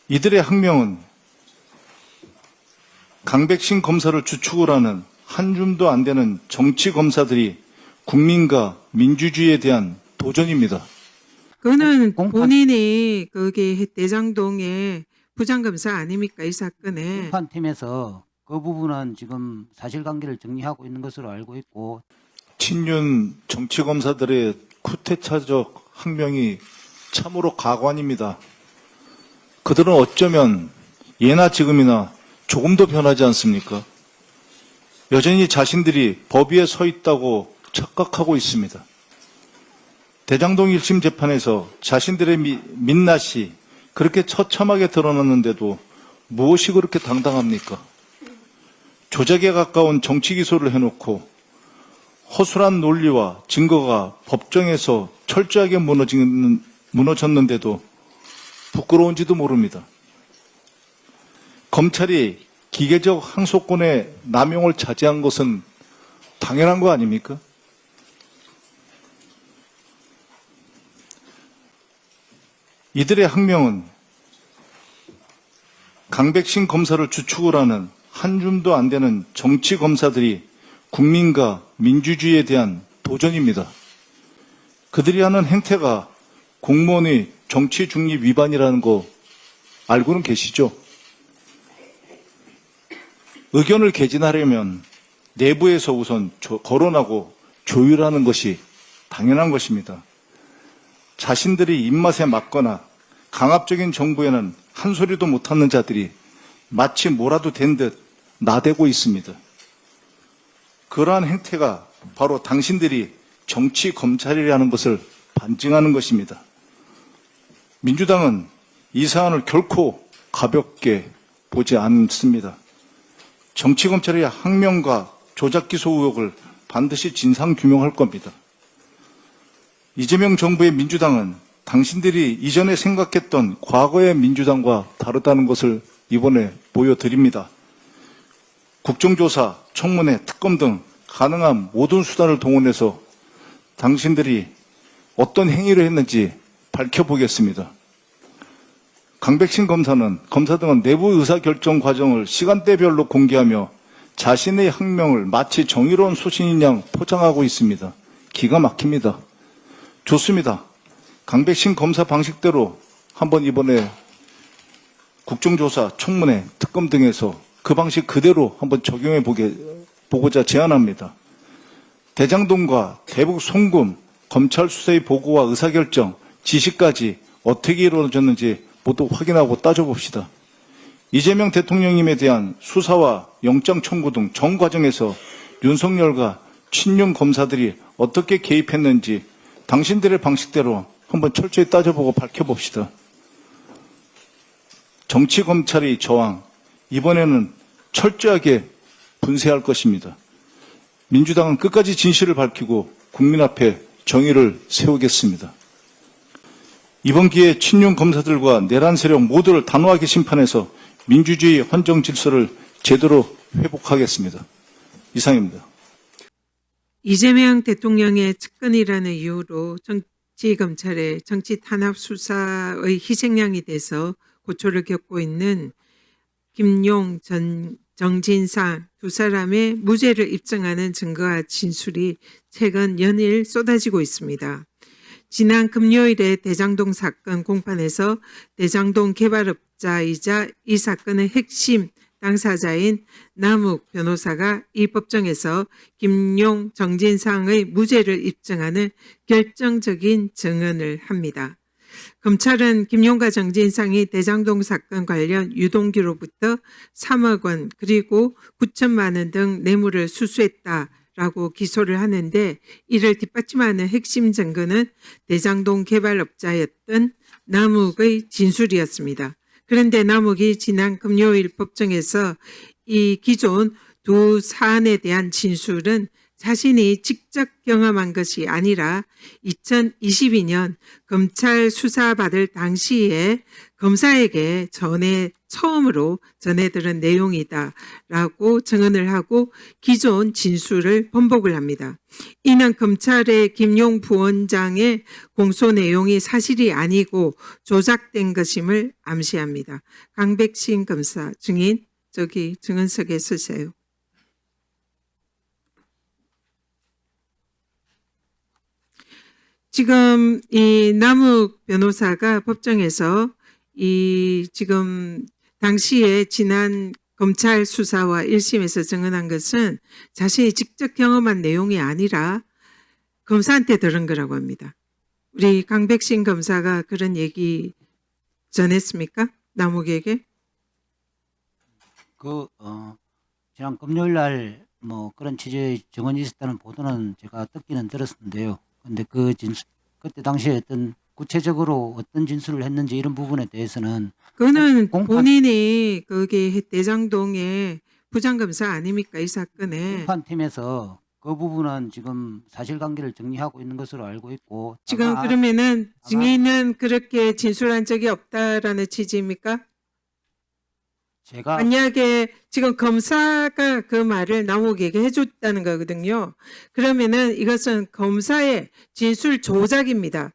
이들의 학명은 강백신 검사를 주축으로 하는 한 줌도 안 되는 정치 검사들이 국민과 민주주의에 대한 도전입니다. 그거는 본인이 거기 대장동의 부장검사 아닙니까? 이 사건에. 공판팀에서 그 부분은 지금 사실관계를 정리하고 있는 것으로 알고 있고, 친윤 정치검사들의 쿠데타적 학명이 참으로 가관입니다. 그들은 어쩌면 예나 지금이나 조금 더 변하지 않습니까? 여전히 자신들이 법 위에 서 있다고 착각하고 있습니다. 대장동 1심 재판에서 자신들의 민낯이 그렇게 처참하게 드러났는데도 무엇이 그렇게 당당합니까? 조작에 가까운 정치 기소를 해놓고 허술한 논리와 증거가 법정에서 철저하게 무너졌는데도 부끄러운지도 모릅니다. 검찰이 기계적 항소권의 남용을 자제한 것은 당연한 거 아닙니까? 이들의 학명은 강백신 검사를 주축으로 하는 한 줌도 안 되는 정치 검사들이 국민과 민주주의에 대한 도전입니다. 그들이 하는 행태가 공무원의 정치 중립 위반이라는 거 알고는 계시죠? 의견을 개진하려면 내부에서 우선 거론하고 조율하는 것이 당연한 것입니다. 자신들이 입맛에 맞거나 강압적인 정부에는 한 소리도 못하는 자들이 마치 뭐라도 된 듯 나대고 있습니다. 그러한 행태가 바로 당신들이 정치 검찰이라는 것을 반증하는 것입니다. 민주당은 이 사안을 결코 가볍게 보지 않습니다. 정치 검찰의 학명과 조작 기소 의혹을 반드시 진상 규명할 겁니다. 이재명 정부의 민주당은 당신들이 이전에 생각했던 과거의 민주당과 다르다는 것을 이번에 보여드립니다. 국정조사, 청문회, 특검 등 가능한 모든 수단을 동원해서 당신들이 어떤 행위를 했는지 밝혀보겠습니다. 강백신 검사 등은 내부 의사결정 과정을 시간대별로 공개하며 자신의 학명을 마치 정의로운 소신인 양 포장하고 있습니다. 기가 막힙니다. 좋습니다. 강백신 검사 방식대로 한번 이번에 국정조사, 청문회, 특검 등에서 그 방식 그대로 한번 적용해 보고자 제안합니다. 대장동과 대북 송금, 검찰 수사의 보고와 의사결정, 지시까지 어떻게 이루어졌는지 모두 확인하고 따져봅시다. 이재명 대통령님에 대한 수사와 영장 청구 등 전 과정에서 윤석열과 친윤 검사들이 어떻게 개입했는지 당신들의 방식대로 한번 철저히 따져보고 밝혀봅시다. 정치 검찰의 저항, 이번에는 철저하게 분쇄할 것입니다. 민주당은 끝까지 진실을 밝히고 국민 앞에 정의를 세우겠습니다. 이번 기회에 친윤 검사들과 내란 세력 모두를 단호하게 심판해서 민주주의 헌정 질서를 제대로 회복하겠습니다. 이상입니다. 이재명 대통령의 측근이라는 이유로 정치검찰의 정치 탄압 수사의 희생양이 돼서 고초를 겪고 있는 김용, 정진상 두 사람의 무죄를 입증하는 증거와 진술이 최근 연일 쏟아지고 있습니다. 지난 금요일에 대장동 사건 공판에서 대장동 개발업자이자 이 사건의 핵심 당사자인 남욱 변호사가 이 법정에서 김용, 정진상의 무죄를 입증하는 결정적인 증언을 합니다. 검찰은 김용과 정진상이 대장동 사건 관련 유동기로부터 3억 원 그리고 9천만 원 등 뇌물을 수수했다라고 기소를 하는데, 이를 뒷받침하는 핵심 증거는 대장동 개발업자였던 남욱의 진술이었습니다. 그런데 남욱이 지난 금요일 법정에서 이 기존 두 사안에 대한 진술은 자신이 직접 경험한 것이 아니라 2022년 검찰 수사받을 당시에 검사에게 전해 처음으로 전해들은 내용이다라고 증언을 하고 기존 진술을 번복을 합니다. 이는 검찰의 김용 부원장의 공소 내용이 사실이 아니고 조작된 것임을 암시합니다. 강백신 검사 증인 저기 증언석에 서세요. 지금 이 남욱 변호사가 법정에서 이 지금 당시에 지난 검찰 수사와 1심에서 증언한 것은 자신이 직접 경험한 내용이 아니라 검사한테 들은 거라고 합니다. 우리 강백신 검사가 그런 얘기 전했습니까? 남욱에게? 지난 금요일 날 뭐 그런 취지의 증언이 있었다는 보도는 제가 듣기는 들었는데요. 근데 그 진술, 그때 당시에 어떤 구체적으로 어떤 진술을 했는지 이런 부분에 대해서는 그거는 공판- 본인이 거기 대장동의 부장검사 아닙니까? 이 사건에. 공판팀에서 그 부분은 지금 사실관계를 정리하고 있는 것으로 알고 있고 지금 다만 그러면은 증인은 그렇게 진술한 적이 없다라는 취지입니까? 제가 만약에 지금 검사가 그 말을 남욱에게 해줬다는 거거든요. 그러면은 이것은 검사의 진술 조작입니다.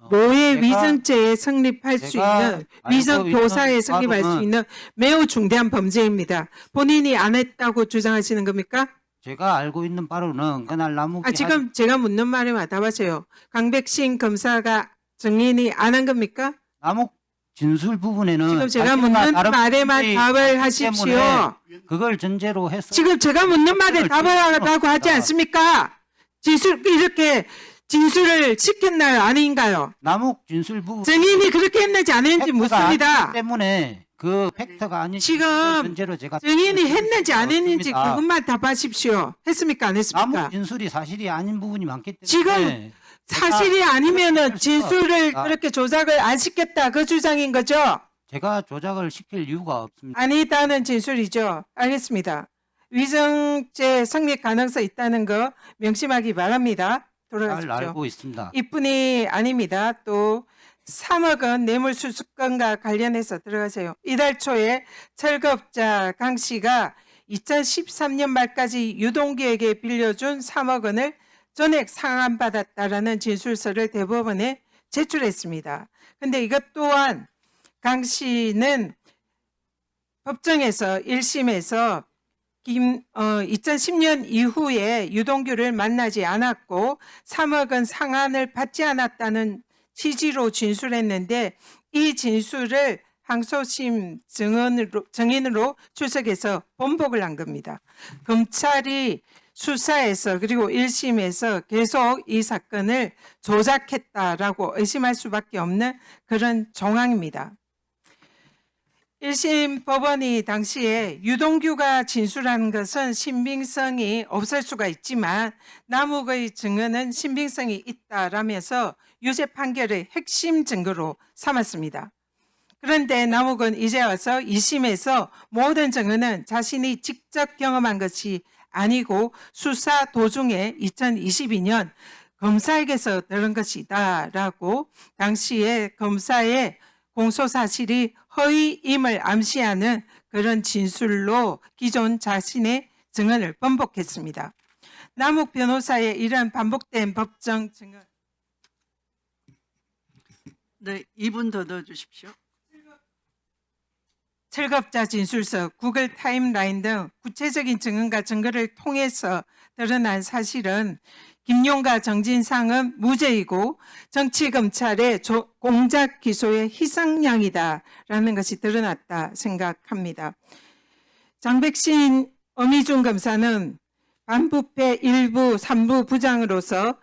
모의 제가- 위증죄에 성립할 수 제가 있는 알고 위증 교사에 있는 성립할 수 바로는 있는 매우 중대한 범죄입니다. 본인이 안 했다고 주장하시는 겁니까? 제가 알고 있는 바로는 그날 남욱이 지금 제가 묻는 말에 답하세요. 강백신 검사가 증인이 안 한 겁니까? 남욱 진술 부분에는 지금 제가 자신과 묻는 다른 말에만 분들이 답을 있기 하십시오. 때문에 그걸 전제로 해서 지금 제가 묻는 말에 그걸 답을 하라고 하지 없습니다. 않습니까? 이렇게 진술을 시켰나요? 아닌가요? 남욱 진술 부분 증인이 그렇게 했는지 안 했는지 묻습니다. 때문에 그 팩터가 아닌 지금 전제로 제가 증인이 했는지 안 했는지 없습니다. 그것만 답하십시오. 했습니까? 안 했습니까? 남욱 진술이 사실이 아닌 부분이 많기 때문에 지금 사실이 아니면은 제가- 진술을 아. 그렇게 조작을 안 시켰다 그 주장인 거죠? 제가 조작을 시킬 이유가 없습니다. 아니다는 진술이죠. 알겠습니다. 위증죄 성립 가능성 있다는 거 명심하기 바랍니다. 잘 돌아가십시오. 알고 있습니다. 이뿐이 아닙니다. 또 3억 원 뇌물수수건과 관련해서 들어가세요. 이달 초에 철거업자 강 씨가 2013년 말까지 유동규에게 빌려준 3억 원을 전액 상환받았다라는 진술서를 대법원에 제출했습니다. 근데 이것 또한 강 씨는 법정에서 1심에서 2010년 이후에 유동규를 만나지 않았고 3억 원 상환을 받지 않았다는 취지로 진술했는데 이 진술을 항소심 증인으로 출석해서 번복을 한 겁니다. 검찰이 수사에서 그리고 1심에서 계속 이 사건을 조작했다라고 의심할 수밖에 없는 그런 정황입니다. 1심 법원이 당시에 유동규가 진술한 것은 신빙성이 없을 수가 있지만 남욱의 증언은 신빙성이 있다라면서 유죄 판결의 핵심 증거로 삼았습니다. 그런데 남욱은 이제 와서 2심에서 모든 증언은 자신이 직접 경험한 것이 아니고 수사 도중에 2022년 검사에게서 들은 것이다라고 당시에 검사의 공소사실이 허위임을 암시하는 그런 진술로 기존 자신의 증언을 번복했습니다. 남욱 변호사의 이런 반복된 법정 증언 네, 2분 더 넣어주십시오. 철거업자 진술서, 구글 타임라인 등 구체적인 증언과 증거를 통해서 드러난 사실은 김용과 정진상은 무죄이고 정치검찰의 공작 기소의 희생양이다라는 것이 드러났다 생각합니다. 장백신 어미준 검사는 반부패 1부, 3부 부장으로서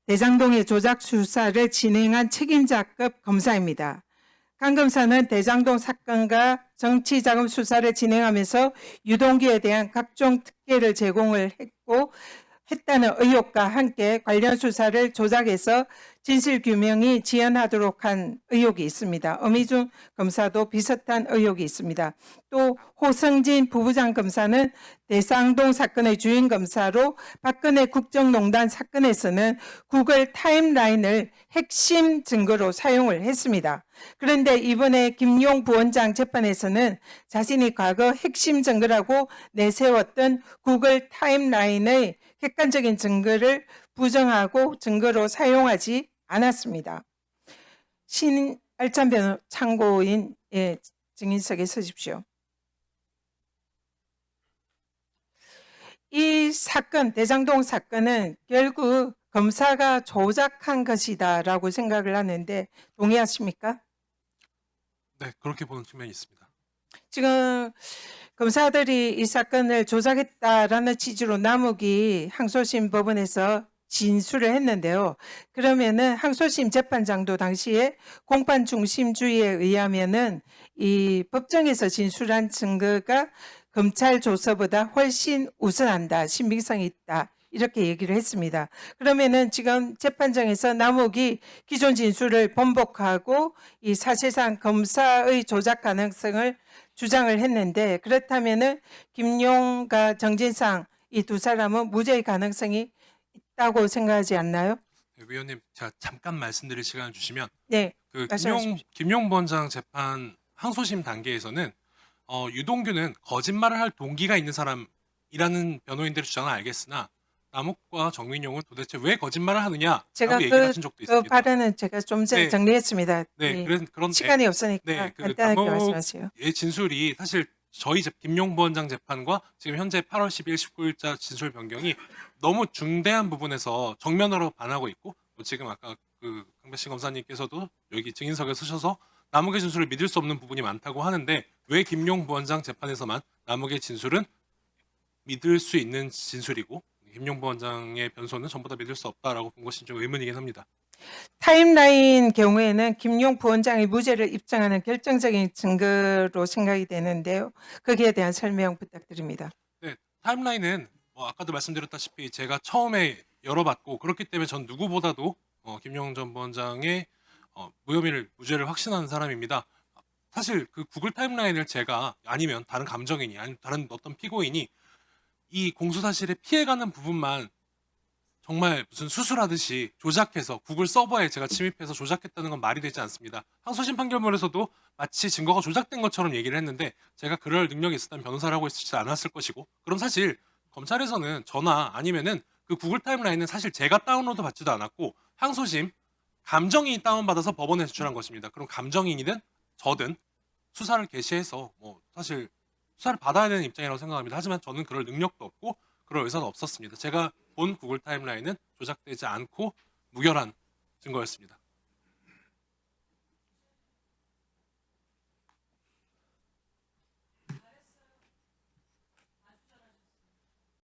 대장동의 조작 수사를 진행한 책임자급 검사입니다. 강 검사는 대장동 사건과 정치자금 수사를 진행하면서 유동규에 대한 각종 특혜를 제공을 했다는 의혹과 함께 관련 수사를 조작해서 진실 규명이 지연하도록 한 의혹이 있습니다. 엄희준 검사도 비슷한 의혹이 있습니다. 또 호성진 부부장 검사는 대상동 사건의 주인 검사로 박근혜 국정농단 사건에서는 구글 타임라인을 핵심 증거로 사용을 했습니다. 그런데 이번에 김용 부원장 재판에서는 자신이 과거 핵심 증거라고 내세웠던 구글 타임라인의 객관적인 증거를 부정하고 증거로 사용하지 않았습니다. 신알찬 변호 참고인 증인석에 서십시오. 이 사건, 대장동 사건은 결국 검사가 조작한 것이다라고 생각을 하는데 동의하십니까? 네, 그렇게 보는 측면이 있습니다. 지금 검사들이 이 사건을 조작했다라는 취지로 남욱이 항소심 법원에서 진술을 했는데요. 그러면은 항소심 재판장도 당시에 공판 중심주의에 의하면은 이 법정에서 진술한 증거가 검찰 조서보다 훨씬 우선한다, 신빙성이 있다. 이렇게 얘기를 했습니다. 그러면은 지금 재판정에서 남욱이 기존 진술을 번복하고 이 사실상 검사의 조작 가능성을 주장을 했는데 그렇다면은 김용과 정진상 이 두 사람은 무죄의 가능성이 있다고 생각하지 않나요? 네, 위원님, 제가 잠깐 말씀드릴 시간을 주시면 네, 그 말씀하십시오. 김용 부원장 재판 항소심 단계에서는 유동규는 거짓말을 할 동기가 있는 사람이라는 변호인들의 주장은 알겠으나 남욱과 정민용은 도대체 왜 거짓말을 하느냐라고 제가 얘기를 하신 적도 그 있습니다. 발언은 제가 좀 전에 네. 정리했습니다. 네, 예. 그런데 시간이 없으니까 네, 그 간단하게 말씀하세요. 남욱의 진술이 사실 저희 김용 부원장 재판과 지금 현재 8월 12일, 19일자 진술 변경이 너무 중대한 부분에서 정면으로 반하고 있고 뭐 지금 아까 그 강백신 검사님께서도 여기 증인석에 서셔서 남욱의 진술을 믿을 수 없는 부분이 많다고 하는데 왜 김용 부원장 재판에서만 남욱의 진술은 믿을 수 있는 진술이고 김용 부원장의 변소는 전부 다 믿을 수 없다라고 본 것이 좀 의문이긴 합니다. 타임라인 경우에는 김용 부원장의 무죄를 입증하는 결정적인 증거로 생각이 되는데요. 거기에 대한 설명 부탁드립니다. 네, 타임라인은 뭐 아까도 말씀드렸다시피 제가 처음에 열어봤고 그렇기 때문에 전 누구보다도 김용 전 부원장의 무죄를 확신하는 사람입니다. 사실 그 구글 타임라인을 제가 아니면 다른 감정인이 아니면 다른 어떤 피고인이 이 공소사실에 피해가는 부분만 정말 무슨 수술하듯이 조작해서 구글 서버에 제가 침입해서 조작했다는 건 말이 되지 않습니다. 항소심 판결문에서도 마치 증거가 조작된 것처럼 얘기를 했는데 제가 그럴 능력이 있었다면 변호사를 하고 있지 않았을 것이고 그럼 사실 검찰에서는 저나 아니면은 그 구글 타임라인은 사실 제가 다운로드 받지도 않았고 항소심 감정인이 다운받아서 법원에 제출한 것입니다. 그럼 감정인이든 저든 수사를 개시해서 뭐 사실 수사를 받아야 되는 입장이라고 생각합니다. 하지만 저는 그럴 능력도 없고 그럴 의사도 없었습니다. 제가 본 구글 타임라인은 조작되지 않고 무결한 증거였습니다.